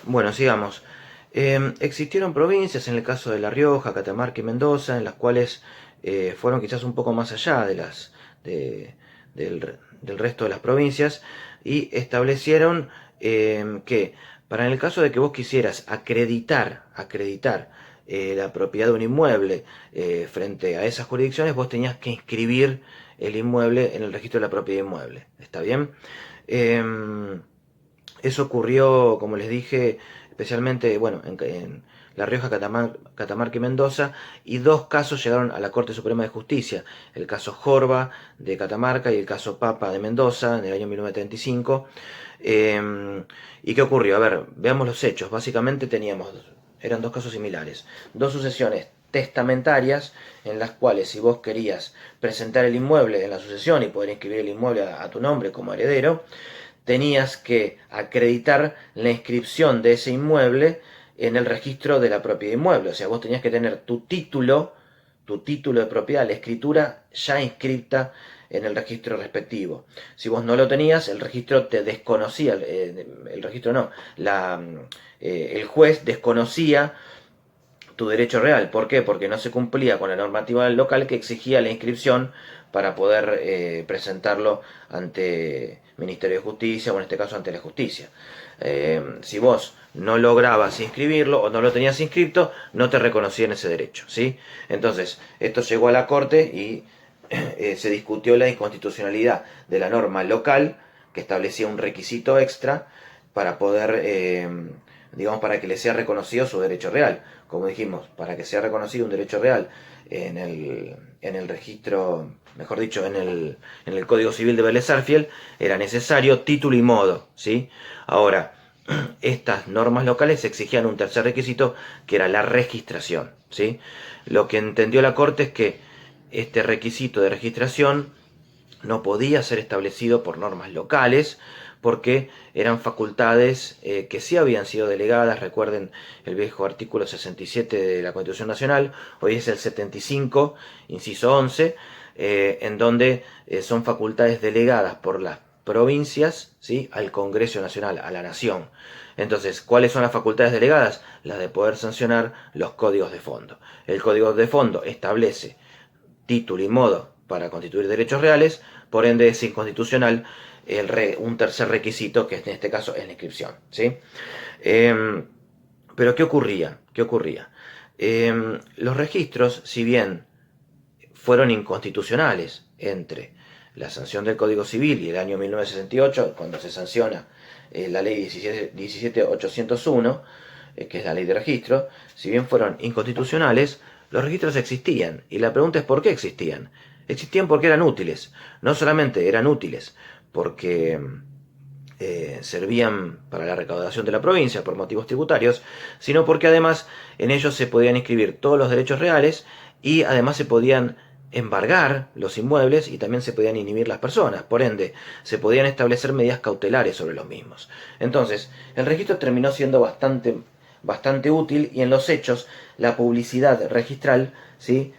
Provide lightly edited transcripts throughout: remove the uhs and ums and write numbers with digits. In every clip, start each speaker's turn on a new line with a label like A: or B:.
A: Bueno, sigamos. Existieron provincias, en el caso de La Rioja, Catamarca y Mendoza, en las cuales fueron quizás un poco más allá del resto de las provincias y establecieron que para en el caso de que vos quisieras acreditar la propiedad de un inmueble frente a esas jurisdicciones, vos tenías que inscribir el inmueble en el registro de la propiedad inmueble. ¿Está bien? Eh, Eso ocurrió, como les dije, especialmente bueno, en La Rioja, Catamarca y Mendoza, y dos casos llegaron a la Corte Suprema de Justicia, el caso Jorba de Catamarca y el caso Papa de Mendoza en el año 1935. ¿Y qué ocurrió? A ver, veamos los hechos. Básicamente eran dos casos similares, dos sucesiones testamentarias en las cuales si vos querías presentar el inmueble en la sucesión y poder inscribir el inmueble a tu nombre como heredero, tenías que acreditar la inscripción de ese inmueble en el registro de la propiedad inmueble. O sea, vos tenías que tener tu título de propiedad, la escritura ya inscripta en el registro respectivo. Si vos no lo tenías, el registro te desconocía, el registro no, el juez desconocía tu derecho real. ¿Por qué? Porque no se cumplía con la normativa local que exigía la inscripción para poder presentarlo ante Ministerio de Justicia o en este caso ante la justicia. Si vos no lograbas inscribirlo o no lo tenías inscripto, no te reconocían ese derecho, ¿sí? Entonces, esto llegó a la Corte y se discutió la inconstitucionalidad de la norma local que establecía un requisito extra para poder, digamos, para que le sea reconocido su derecho real. Como dijimos, para que sea reconocido un derecho real en el registro, mejor dicho, en el Código Civil de Vélez Sarsfield, era necesario título y modo, ¿sí? Ahora, estas normas locales exigían un tercer requisito que era la registración, ¿sí? Lo que entendió la Corte es que este requisito de registración no podía ser establecido por normas locales porque eran facultades que sí habían sido delegadas. Recuerden el viejo artículo 67 de la Constitución Nacional, hoy es el 75, inciso 11, en donde son facultades delegadas por las provincias, ¿sí?, al Congreso Nacional, a la Nación. Entonces, ¿cuáles son las facultades delegadas? Las de poder sancionar los códigos de fondo. El código de fondo establece título y modo para constituir derechos reales, por ende es inconstitucional un tercer requisito, que en este caso es la inscripción, ¿sí? Pero ¿qué ocurría? ¿Qué ocurría? Los registros, si bien fueron inconstitucionales entre la sanción del Código Civil y el año 1968, cuando se sanciona la ley 17801, que es la ley de registro, si bien fueron inconstitucionales, los registros existían. Y la pregunta es ¿por qué existían? Existían porque eran útiles. No solamente eran útiles porque servían para la recaudación de la provincia por motivos tributarios, sino porque además en ellos se podían inscribir todos los derechos reales y además se podían embargar los inmuebles y también se podían inhibir las personas. Por ende, se podían establecer medidas cautelares sobre los mismos. Entonces, el registro terminó siendo bastante útil y en los hechos la publicidad registral, ¿sí?,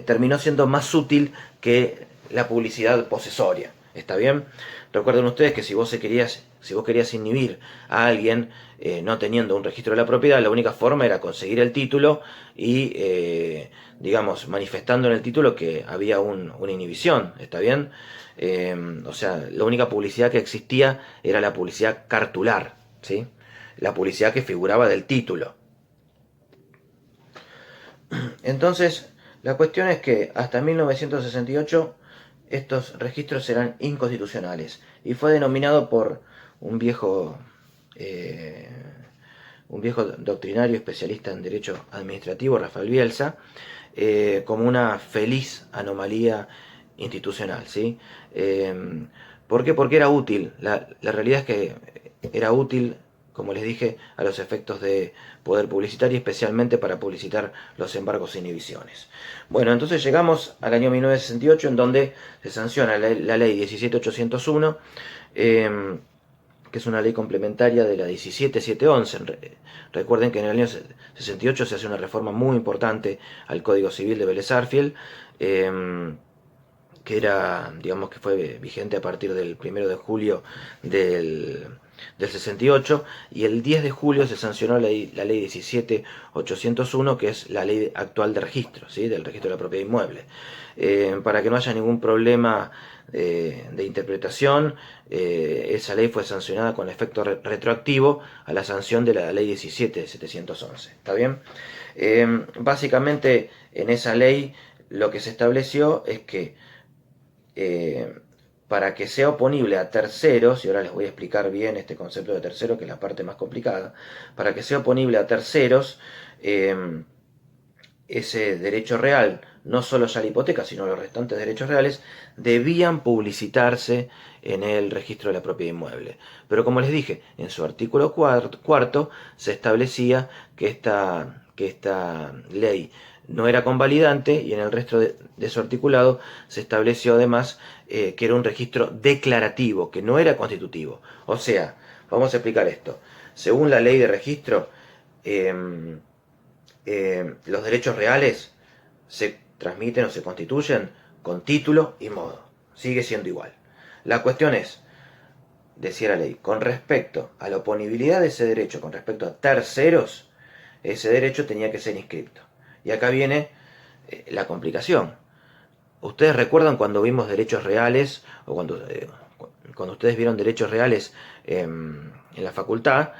A: terminó siendo más útil que la publicidad posesoria. ¿Está bien? Recuerden ustedes que si vos querías inhibir a alguien no teniendo un registro de la propiedad, la única forma era conseguir el título y, digamos, manifestando en el título que había una inhibición. ¿Está bien? O sea, la única publicidad que existía era la publicidad cartular, ¿sí? La publicidad que figuraba del título. Entonces, la cuestión es que hasta 1968 estos registros eran inconstitucionales y fue denominado por un viejo, eh, un viejo doctrinario especialista en derecho administrativo, Rafael Bielsa, como una feliz anomalía institucional, ¿sí? ¿Por qué? Porque era útil. La realidad es que era útil, como les dije, a los efectos de poder publicitar y especialmente para publicitar los embargos e inhibiciones. Bueno, entonces llegamos al año 1968 en donde se sanciona la ley 17801, que es una ley complementaria de la 17711. Recuerden que en el año 68 se hace una reforma muy importante al Código Civil de Vélez Sarsfield, que era, digamos, que fue vigente a partir del 1 de julio del del 68, y el 10 de julio se sancionó la ley 17801, que es la ley actual de registro, ¿sí? Del registro de la propiedad inmueble. Para que no haya ningún problema de interpretación, esa ley fue sancionada con efecto retroactivo a la sanción de la ley 17711. ¿Está bien? Básicamente, en esa ley lo que se estableció es que para que sea oponible a terceros, y ahora les voy a explicar bien este concepto de tercero, que es la parte más complicada, para que sea oponible a terceros, ese derecho real, no solo ya la hipoteca, sino los restantes derechos reales, debían publicitarse en el registro de la propiedad inmueble. Pero como les dije, en su artículo cuarto se establecía que esta ley no era convalidante, y en el resto de su articulado se estableció además que era un registro declarativo, que no era constitutivo. O sea, vamos a explicar esto. Según la ley de registro, los derechos reales se transmiten o se constituyen con título y modo. Sigue siendo igual. La cuestión es, decía la ley, con respecto a la oponibilidad de ese derecho con respecto a terceros, ese derecho tenía que ser inscripto. Y acá viene la complicación. ¿Ustedes recuerdan cuando vimos derechos reales, o cuando ustedes vieron derechos reales en la facultad?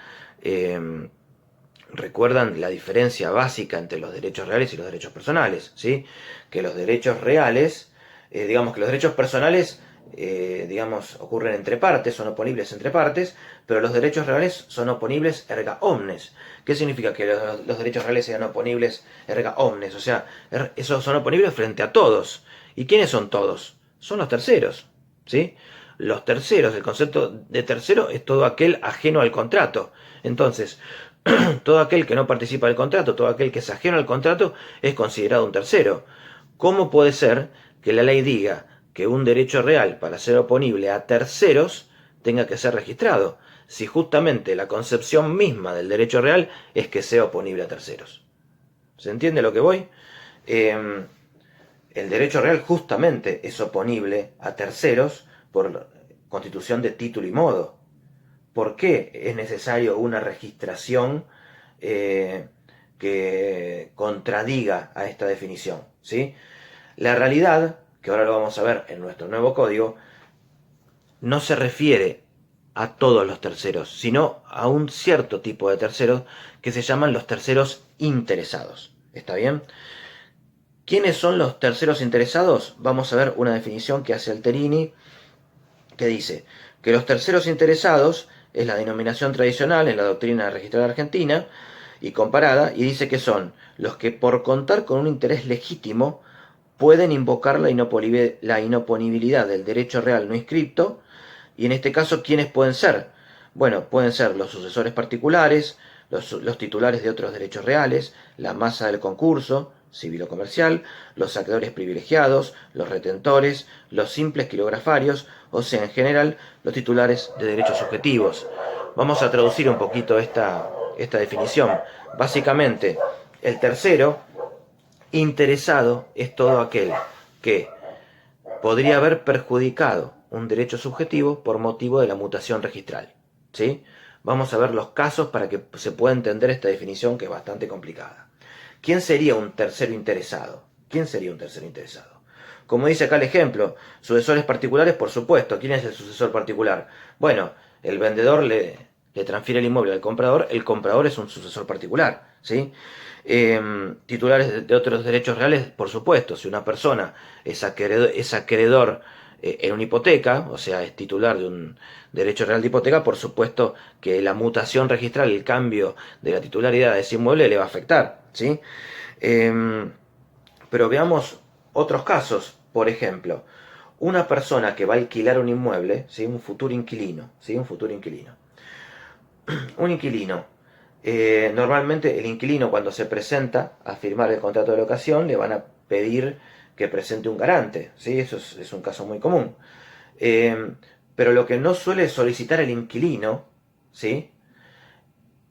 A: Recuerdan la diferencia básica entre los derechos reales y los derechos personales, ¿sí? Que los derechos reales, digamos que los derechos personales, ocurren entre partes, son oponibles entre partes, pero los derechos reales son oponibles erga omnes. ¿Qué significa que los derechos reales sean oponibles erga omnes? O sea, esos son oponibles frente a todos. ¿Y quiénes son todos? Son los terceros, ¿sí? Los terceros, el concepto de tercero es todo aquel ajeno al contrato. Entonces, todo aquel que no participa del contrato, todo aquel que es ajeno al contrato, es considerado un tercero. ¿Cómo puede ser que la ley diga que un derecho real, para ser oponible a terceros, tenga que ser registrado, si justamente la concepción misma del derecho real es que sea oponible a terceros? ¿Se entiende lo que voy? El derecho real justamente es oponible a terceros por constitución de título y modo. ¿Por qué es necesario una registración que contradiga a esta definición? ¿Sí? La realidad, que ahora lo vamos a ver en nuestro nuevo código, no se refiere a todos los terceros, sino a un cierto tipo de terceros que se llaman los terceros interesados. ¿Está bien? ¿Quiénes son los terceros interesados? Vamos a ver una definición que hace Alterini, que dice que los terceros interesados es la denominación tradicional en la doctrina registral argentina y comparada, y dice que son los que por contar con un interés legítimo pueden invocar la inoponibilidad del derecho real no inscripto. Y en este caso, ¿quiénes pueden ser? Bueno, pueden ser los sucesores particulares, los titulares de otros derechos reales, la masa del concurso civil o comercial, los acreedores privilegiados, los retentores, los simples quilografarios, o sea, en general, los titulares de derechos subjetivos. Vamos a traducir un poquito esta definición. Básicamente, el tercero interesado es todo aquel que podría haber perjudicado un derecho subjetivo por motivo de la mutación registral, ¿sí? Vamos a ver los casos para que se pueda entender esta definición, que es bastante complicada. ¿Quién sería un tercero interesado? ¿Quién sería un tercero interesado? Como dice acá el ejemplo, sucesores particulares, por supuesto. ¿Quién es el sucesor particular? Bueno, el vendedor le transfiere el inmueble al comprador, el comprador es un sucesor particular, ¿sí? Titulares de otros derechos reales, por supuesto. Si una persona es acreedor en una hipoteca, o sea, es titular de un derecho real de hipoteca, por supuesto que la mutación registral, el cambio de la titularidad de ese inmueble le va a afectar, ¿sí? Pero veamos otros casos. Por ejemplo, una persona que va a alquilar un inmueble, ¿sí? Un futuro inquilino, ¿sí? Un futuro inquilino. Un inquilino. Normalmente el inquilino, cuando se presenta a firmar el contrato de locación, le van a pedir que presente un garante, ¿sí? Eso es un caso muy común. Pero lo que no suele solicitar el inquilino, ¿sí?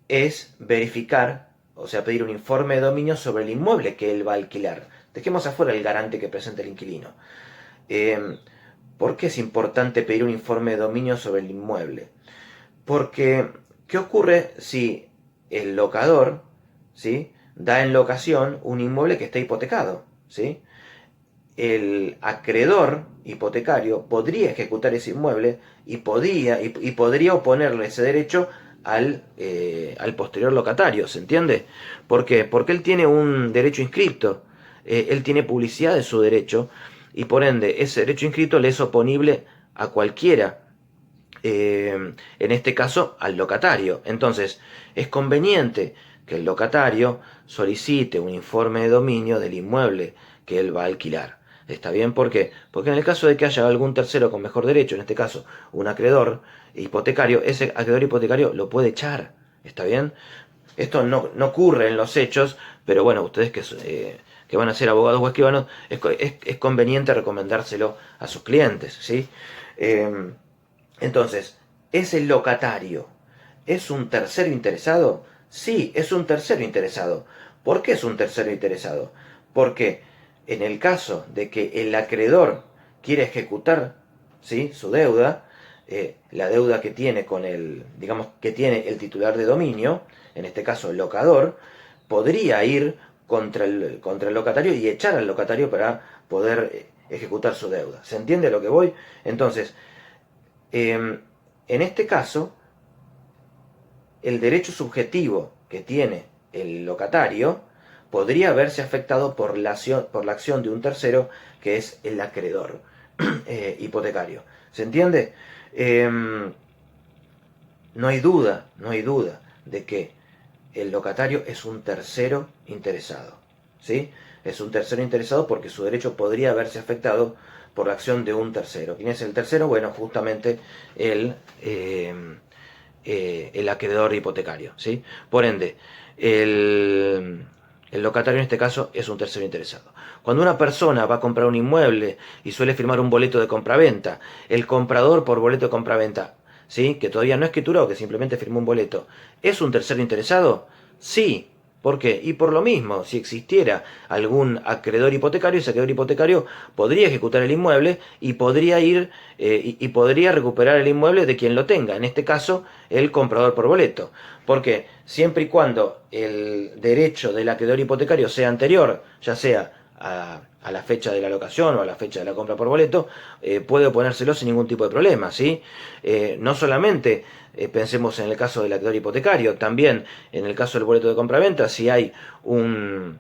A: Es verificar, o sea, pedir un informe de dominio sobre el inmueble que él va a alquilar. Dejemos afuera el garante que presente el inquilino. ¿Por qué es importante pedir un informe de dominio sobre el inmueble? Porque, ¿qué ocurre si el locador, ¿sí?, da en locación un inmueble que está hipotecado? ¿Sí? El acreedor hipotecario podría ejecutar ese inmueble y podría oponerle ese derecho al posterior locatario, ¿se entiende? ¿Por qué? Porque él tiene un derecho inscripto, él tiene publicidad de su derecho y por ende ese derecho inscrito le es oponible a cualquiera, en este caso al locatario. Entonces, es conveniente que el locatario solicite un informe de dominio del inmueble que él va a alquilar. ¿Está bien? ¿Por qué? Porque en el caso de que haya algún tercero con mejor derecho, en este caso un acreedor hipotecario, ese acreedor hipotecario lo puede echar. ¿Está bien? Esto no ocurre en los hechos, pero bueno, ustedes que van a ser abogados o escribanos, es conveniente recomendárselo a sus clientes, ¿sí? Eh, entonces, ¿es el locatario? ¿Es un tercero interesado? Sí, es un tercero interesado. ¿Por qué es un tercero interesado? Porque en el caso de que el acreedor quiere ejecutar, ¿sí?, su deuda, la deuda que tiene con el, digamos, que tiene el titular de dominio, en este caso el locador, podría ir contra el locatario y echar al locatario para poder ejecutar su deuda. ¿Se entiende a lo que voy? Entonces, en este caso, el derecho subjetivo que tiene el locatario podría verse afectado por la acción de un tercero que es el acreedor hipotecario. ¿Se entiende? Eh, no hay duda, no hay duda de que el locatario es un tercero interesado. ¿Sí? Es un tercero interesado porque su derecho podría verse afectado por la acción de un tercero. ¿Quién es el tercero? Bueno, justamente el, el acreedor hipotecario. ¿Sí? Por ende, el locatario en este caso es un tercero interesado. Cuando una persona va a comprar un inmueble y suele firmar un boleto de compraventa, el comprador por boleto de compraventa, ¿sí?, que todavía no escrituró, que simplemente firmó un boleto, ¿es un tercero interesado? Sí. ¿Por qué? Y por lo mismo, si existiera algún acreedor hipotecario, ese acreedor hipotecario podría ejecutar el inmueble y podría ir y podría recuperar el inmueble de quien lo tenga, en este caso el comprador por boleto. ¿Por qué? Siempre y cuando el derecho del acreedor hipotecario sea anterior, ya sea a la fecha de la locación o a la fecha de la compra por boleto, puede oponérselo sin ningún tipo de problema, ¿sí? No solamente pensemos en el caso del acreedor hipotecario, también en el caso del boleto de compraventa, un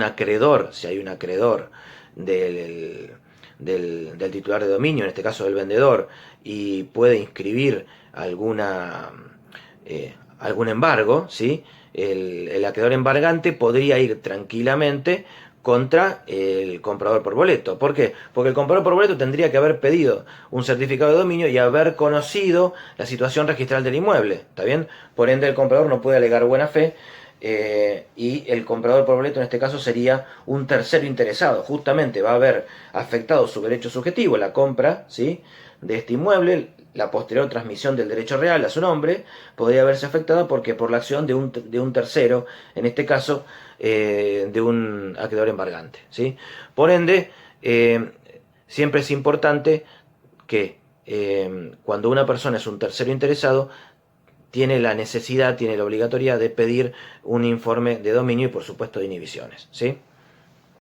A: acreedor, si hay un acreedor del, del titular de dominio, en este caso del vendedor, y puede inscribir algún embargo, ¿sí?, el acreedor embargante podría ir tranquilamente contra el comprador por boleto. ¿Por qué? Porque el comprador por boleto tendría que haber pedido un certificado de dominio y haber conocido la situación registral del inmueble. ¿Está bien? Por ende, el comprador no puede alegar buena fe. Y el comprador por boleto en este caso sería un tercero interesado. Justamente va a haber afectado su derecho subjetivo, la compra, ¿sí?, de este inmueble, la posterior transmisión del derecho real a su nombre podría verse afectada porque por la acción de un tercero, en este caso de un acreedor embargante, ¿sí? Por ende, siempre es importante que cuando una persona es un tercero interesado, tiene la necesidad, tiene la obligatoriedad de pedir un informe de dominio y por supuesto de inhibiciones, ¿sí?